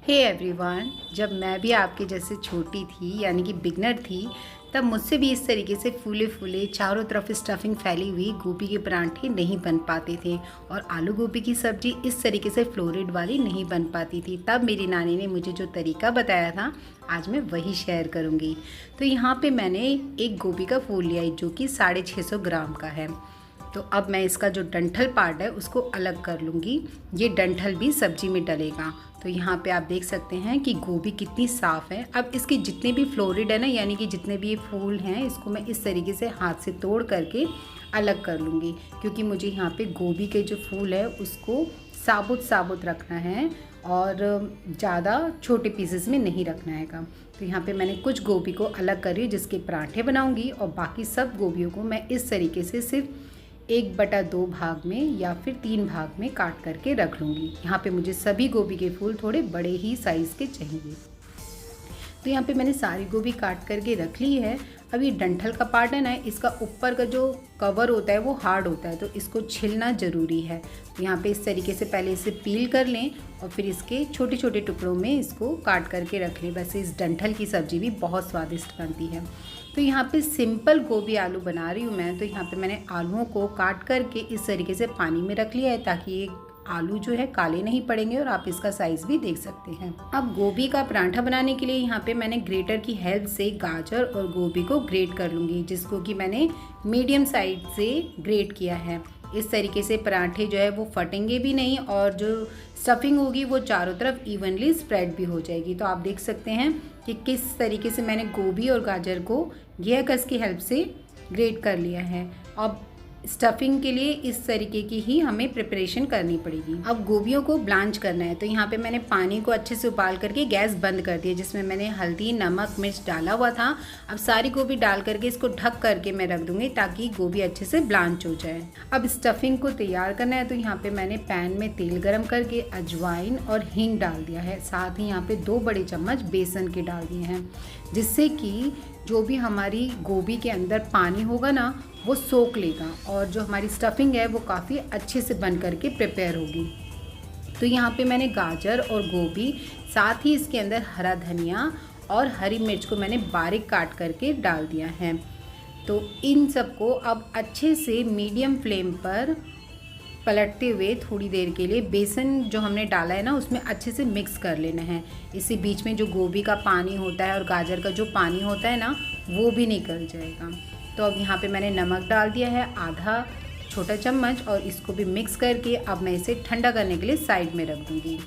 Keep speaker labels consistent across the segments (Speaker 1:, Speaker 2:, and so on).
Speaker 1: Hey everyone, जब मैं भी आपके जैसे छोटी थी यानी कि बिगनर थी, तब मुझसे भी इस तरीके से फूले फूले चारों तरफ स्टफिंग फैली हुई गोभी के परांठे नहीं बन पाते थे और आलू गोभी की सब्ज़ी इस तरीके से फ्लोरेड वाली नहीं बन पाती थी। तब मेरी नानी ने मुझे जो तरीका बताया था, आज मैं वही शेयर करूँगी। तो यहाँ पे मैंने एक गोभी का फूल लिया है जो कि 650 ग्राम का है। तो अब मैं इसका जो डंठल पार्ट है उसको अलग कर लूँगी। ये डंठल भी सब्जी में डलेगा। तो यहाँ पे आप देख सकते हैं कि गोभी कितनी साफ़ है। अब इसके जितने भी फ्लोरिड है ना, यानी कि जितने भी ये फूल हैं, इसको मैं इस तरीके से हाथ से तोड़ करके अलग कर लूँगी, क्योंकि मुझे यहाँ पे गोभी के जो फूल है उसको साबुत साबुत रखना है और ज़्यादा छोटे पीसेस में नहीं रखना है का। तो यहाँ पे मैंने कुछ गोभी को अलग कर रही हूँ जिसके पराठे बनाऊँगी, और बाकी सब गोभियों को मैं इस तरीके से सिर्फ 1/2 भाग में या फिर 3 भाग में काट करके रख लूँगी। यहाँ पे मुझे सभी गोभी के फूल थोड़े बड़े ही साइज़ के चाहिए। तो यहाँ पे मैंने सारी गोभी काट करके रख ली है। अब ये डंठल का पार्ट है ना, इसका ऊपर का जो कवर होता है वो हार्ड होता है, तो इसको छिलना ज़रूरी है। तो यहाँ पे इस तरीके से पहले इसे पील कर लें और फिर इसके छोटे छोटे टुकड़ों में इसको काट करके रख लें। वैसे इस डंठल की सब्ज़ी भी बहुत स्वादिष्ट बनती है। तो यहाँ पे सिंपल गोभी आलू बना रही हूँ मैं। तो यहाँ पे मैंने आलूओं को काट करके इस तरीके से पानी में रख लिया है, ताकि ये आलू जो है काले नहीं पड़ेंगे, और आप इसका साइज़ भी देख सकते हैं। अब गोभी का पराठा बनाने के लिए यहाँ पे मैंने ग्रेटर की हेल्प से गाजर और गोभी को ग्रेट कर लूँगी, जिसको कि मैंने मीडियम साइज से ग्रेट किया है। इस तरीके से पराठे जो है वो फटेंगे भी नहीं, और जो स्टफिंग होगी वो चारों तरफ इवनली स्प्रेड भी हो जाएगी। तो आप देख सकते हैं कि किस तरीके से मैंने गोभी और गाजर को गियर कस की हेल्प से ग्रेट कर लिया है। अब स्टफिंग के लिए इस तरीके की ही हमें प्रिपरेशन करनी पड़ेगी। अब गोभियों को ब्लांच करना है। तो यहाँ पे मैंने पानी को अच्छे से उबाल करके गैस बंद कर दिया, जिसमें मैंने हल्दी, नमक, मिर्च डाला हुआ था। अब सारी गोभी डाल करके इसको ढक करके मैं रख दूँगी, ताकि गोभी अच्छे से ब्लांच हो जाए। अब स्टफिंग को तैयार करना है। तो यहाँ पर मैंने पैन में तेल गर्म करके अजवाइन और हींग डाल दिया है। साथ ही यहाँ पर 2 बड़े चम्मच बेसन के डाल दिए हैं, जिससे कि जो भी हमारी गोभी के अंदर पानी होगा ना, वो सोख लेगा और जो हमारी स्टफिंग है वो काफ़ी अच्छे से बन करके प्रिपेयर होगी। तो यहाँ पे मैंने गाजर और गोभी, साथ ही इसके अंदर हरा धनिया और हरी मिर्च को मैंने बारीक काट करके डाल दिया है। तो इन सबको अब अच्छे से मीडियम फ्लेम पर पलटते हुए थोड़ी देर के लिए बेसन जो हमने डाला है ना, उसमें अच्छे से मिक्स कर लेना है। इससे बीच में जो गोभी का पानी होता है और गाजर का जो पानी होता है ना, वो भी निकल जाएगा। तो अब यहाँ पे मैंने नमक डाल दिया है आधा छोटा चम्मच, और इसको भी मिक्स करके अब मैं इसे ठंडा करने के लिए साइड में रख दूँगी।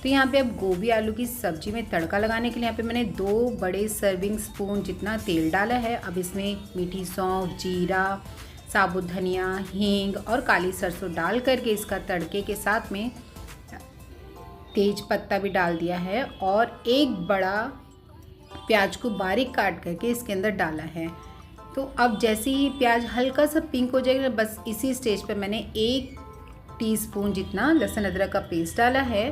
Speaker 1: तो यहाँ पे अब गोभी आलू की सब्ज़ी में तड़का लगाने के लिए यहाँ पे मैंने 2 बड़े सर्विंग स्पून जितना तेल डाला है। अब इसमें मीठी सौंफ, जीरा, साबुत धनिया, हींग और काली सरसों डाल करके इसका तड़के के साथ में तेज पत्ता भी डाल दिया है, और एक बड़ा प्याज को बारीक काट करके इसके अंदर डाला है। तो अब जैसे ही प्याज हल्का सा पिंक हो जाएगा, बस इसी स्टेज पर मैंने 1 टीस्पून जितना लहसुन अदरक का पेस्ट डाला है,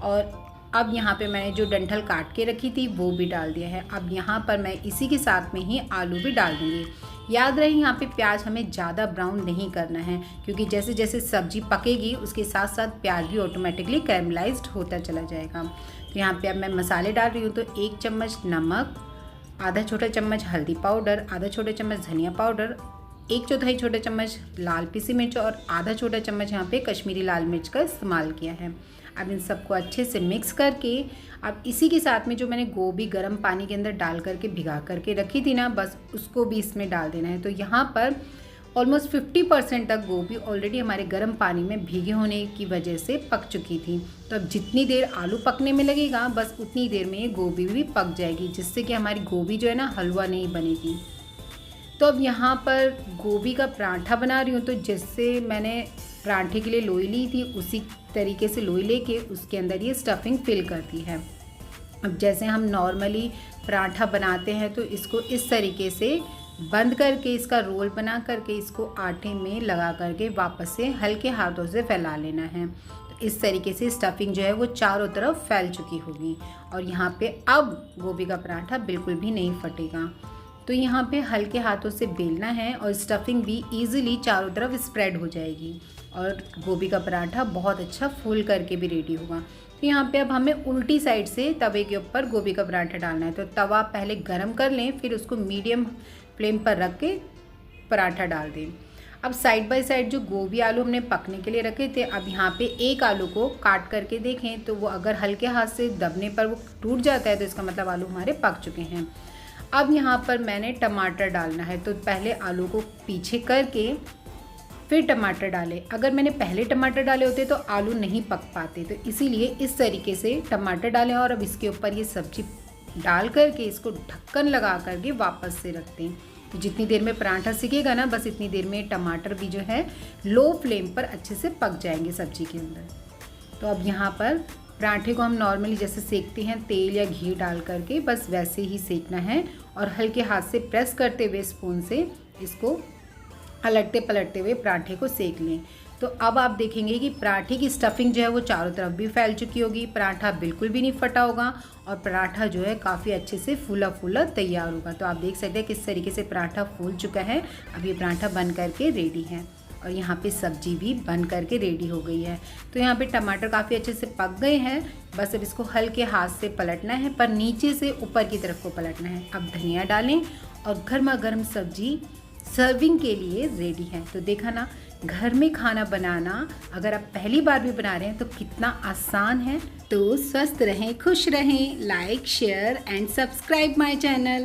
Speaker 1: और अब यहाँ पे मैंने जो डंठल काट के रखी थी वो भी डाल दिया है। अब यहाँ पर मैं इसी के साथ में ही आलू भी डाल दूँगी। याद रहे, यहाँ पे प्याज हमें ज़्यादा ब्राउन नहीं करना है, क्योंकि जैसे जैसे सब्ज़ी पकेगी उसके साथ साथ प्याज भी ऑटोमेटिकली कैरमलाइज्ड होता चला जाएगा। तो यहाँ पे अब मैं मसाले डाल रही हूँ। तो 1 चम्मच नमक, आधा छोटा चम्मच हल्दी पाउडर, आधा छोटा चम्मच धनिया पाउडर, 1/4 छोटा चम्मच लाल पीसी मिर्च और आधा छोटा चम्मच यहाँ पे कश्मीरी लाल मिर्च का इस्तेमाल किया है। अब इन सबको अच्छे से मिक्स करके अब इसी के साथ में जो मैंने गोभी गर्म पानी के अंदर डाल करके भिगा करके रखी थी ना, बस उसको भी इसमें डाल देना है। तो यहाँ पर ऑलमोस्ट 50% तक गोभी ऑलरेडी हमारे गर्म पानी में भीगे होने की वजह से पक चुकी थी। तो अब जितनी देर आलू पकने में लगेगा, बस उतनी देर में ये गोभी भी पक जाएगी, जिससे कि हमारी गोभी जो है ना हलवा नहीं बनेगी। तो अब यहाँ पर गोभी का पराठा बना रही हूँ। तो जिससे मैंने पराठे के लिए लोई ली थी, उसी तरीके से लोई लेके उसके अंदर ये स्टफिंग फिल करती है। अब जैसे हम नॉर्मली पराठा बनाते हैं, तो इसको इस तरीके से बंद करके इसका रोल बना करके इसको आटे में लगा करके वापस से हल्के हाथों से फैला लेना है। तो इस तरीके से स्टफिंग जो है वो चारों तरफ फैल चुकी होगी, और यहाँ पे अब गोभी का पराठा बिल्कुल भी नहीं फटेगा। तो यहाँ पे हल्के हाथों से बेलना है, और स्टफिंग भी ईजिली चारों तरफ स्प्रेड हो जाएगी, और गोभी का पराठा बहुत अच्छा फूल करके भी रेडी होगा। तो यहाँ पे अब हमें उल्टी साइड से तवे के ऊपर गोभी का पराठा डालना है। तो तवा पहले गरम कर लें, फिर उसको मीडियम फ्लेम पर रख के पराठा डाल दें। अब साइड बाय साइड जो गोभी आलू हमने पकने के लिए रखे थे, अब यहाँ पे एक आलू को काट करके देखें तो वो अगर हल्के हाथ से दबने पर वो टूट जाता है तो इसका मतलब आलू हमारे पक चुके हैं। अब यहाँ पर मैंने टमाटर डालना है, तो पहले आलू को पीछे करके फिर टमाटर डाले। अगर मैंने पहले टमाटर डाले होते तो आलू नहीं पक पाते, तो इसीलिए इस तरीके से टमाटर डालें और अब इसके ऊपर ये सब्जी डाल करके इसको ढक्कन लगा करके वापस से रख दें। तो जितनी देर में पराठा सिकेगा ना, बस इतनी देर में टमाटर भी जो है लो फ्लेम पर अच्छे से पक जाएंगे सब्जी के अंदर। तो अब यहाँ पर पराठे को हम नॉर्मली जैसे सेकते हैं तेल या घी डाल करके, बस वैसे ही सेकना है और हल्के हाथ से प्रेस करते हुए स्पून से इसको पलटते पलटते हुए पराठे को सेक लें। तो अब आप देखेंगे कि पराठे की स्टफिंग जो है वो चारों तरफ भी फैल चुकी होगी, पराठा बिल्कुल भी नहीं फटा होगा और पराठा जो है काफ़ी अच्छे से फूला फूला तैयार होगा। तो आप देख सकते हैं किस तरीके से पराठा फूल चुका है। अब ये पराठा बन करके रेडी है और यहाँ पे सब्जी भी बन करके रेडी हो गई है। तो यहाँ पे टमाटर काफ़ी अच्छे से पक गए हैं, बस अब इसको हल्के हाथ से पलटना है, पर नीचे से ऊपर की तरफ को पलटना है। अब धनिया डालें और गर्मा गर्म सब्जी सर्विंग के लिए रेडी है। तो देखा ना, घर में खाना बनाना अगर आप पहली बार भी बना रहे हैं तो कितना आसान है। तो स्वस्थ रहें, खुश रहें, like share and subscribe my channel.